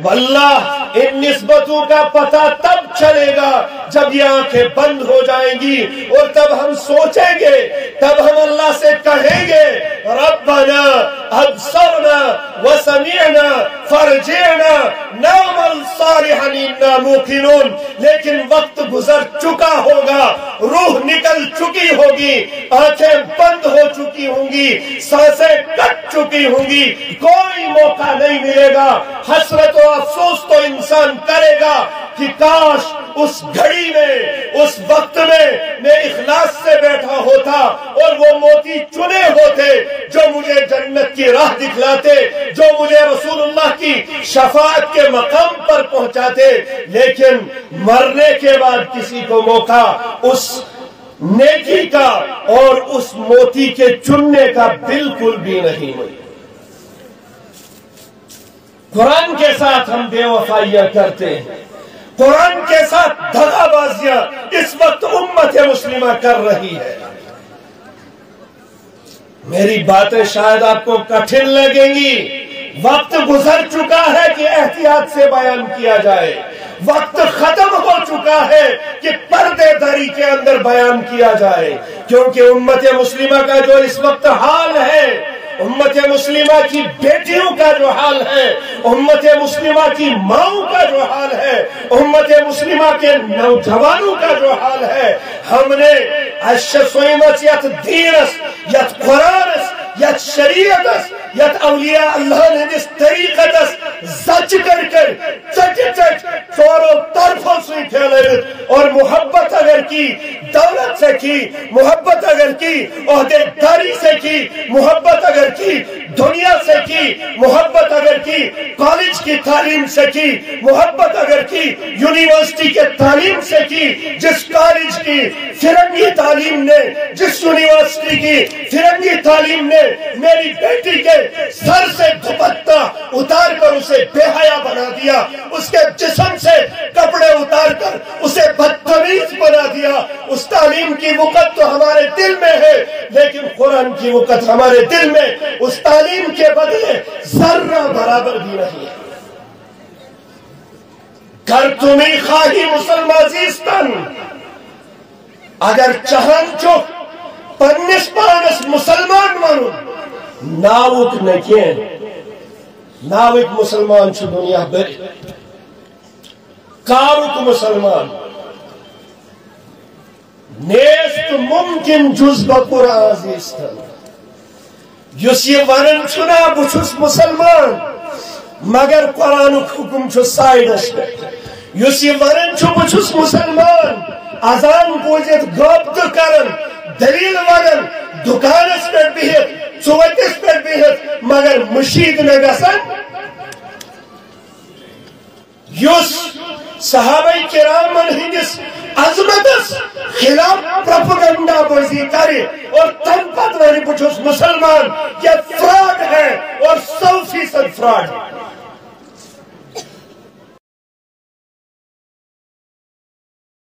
واللہ ان نسبتوں کا پتہ تب چلے گا جب یہ آنکھیں بند ہو جائیں گی، اور تب ہم سوچیں گے، تب ہم اللہ سے کہیں گے ربنا ابصرنا وسمعنا فرجعنا نعمل صالحا انا موقنون۔ لیکن وقت گزر چکا ہوگا، روح نکل چکی ہوگی، آنکھیں بند ہو چکی ہوں گی، سانسیں کٹ چکی ہوں گی، کوئی موقع نہیں ملے گا۔ حسرت و افسوس تو انسان کرے گا کہ کاش اس گھڑی میں، اس وقت میں اخلاص سے بیٹھا ہوتا اور وہ موتی چنے ہوتے جو مجھے جنت کی راہ دکھلاتے، جو مجھے رسول اللہ کی شفاعت کے مقام پر پہنچاتے۔ لیکن مرنے کے بعد کسی کو موقع اس نیکی کا اور اس موتی کے چننے کا بالکل بھی نہیں ملی۔ قرآن کے ساتھ ہم بے وفائیاں کرتے ہیں، قرآن کے ساتھ دغا بازیاں اس وقت امت مسلمہ کر رہی ہے۔ میری باتیں شاید آپ کو کٹھن لگیں گی، وقت گزر چکا ہے کہ احتیاط سے بیان کیا جائے، وقت ختم ہو چکا ہے کہ پردے داری کے اندر بیان کیا جائے، کیونکہ امت مسلمہ کا جو اس وقت حال ہے، امت مسلمہ کی بیٹیوں کا جو حال ہے، امت مسلمہ کی ماؤں کا جو حال ہے، امت مسلمہ کے نوجوانوں کا جو حال ہے، ہم نے اشسویمت یت دینس، یت قرآنس، یت شریعتس، یت اولیاء اللہ نے جس طریقتس زچ کر چٹ چوروں طرفوں سے پھیلے، اور محبت اگر کی، دولت سے کی، محبت اگر کی، عہدے داری سے کی، محبت اگر کی، دنیا سے کی، محبت اگر کی، کالج کی تعلیم سے کی، محبت اگر کی، یونیورسٹی کے تعلیم سے کی، جس کالج کی فرنگی تعلیم نے، جس یونیورسٹی کی فرنگی تعلیم نے میری بیٹی کے سر سے دوپٹہ اتار کر اسے بے حیا بنا دیا، اس کے جسم سے کپڑے اتار کر اسے بدتمیز بنا دیا، اس تعلیم کی وقت تو ہمارے دل میں ہے، لیکن قرآن کی وقت ہمارے دل میں اس تعلیم کے بدلے ذرہ برابر بھی نہیں ہے۔ کر تمہیں خواہی مسلمان زیستن، اگر چہن چک پنس پانس مسلمان منو ناوک نکین، ناوک مسلمان چھ دنیا بری، کاروک مسلمان نیست ممکن جزب قرآن زیستن۔ یس یہ ونن چھنا بچھس مسلمان مگر قرآن حکم چھ سائیڈس پہ، یس یہ ونن چھ بچھس مسلمان اذان بوزت غب تو کرن، دلیل ونن دکانس پہ بہت، ژوتس پہ بہت، مگر مشید نہ گژھن۔ یس صحابہ کرامن ہندس عظمتس خلاف پروپیگنڈا بازی کرے اور تم پتہ ونی بچھس مسلمان، یہ فراڈ ہے اور 100% فراڈ ہے۔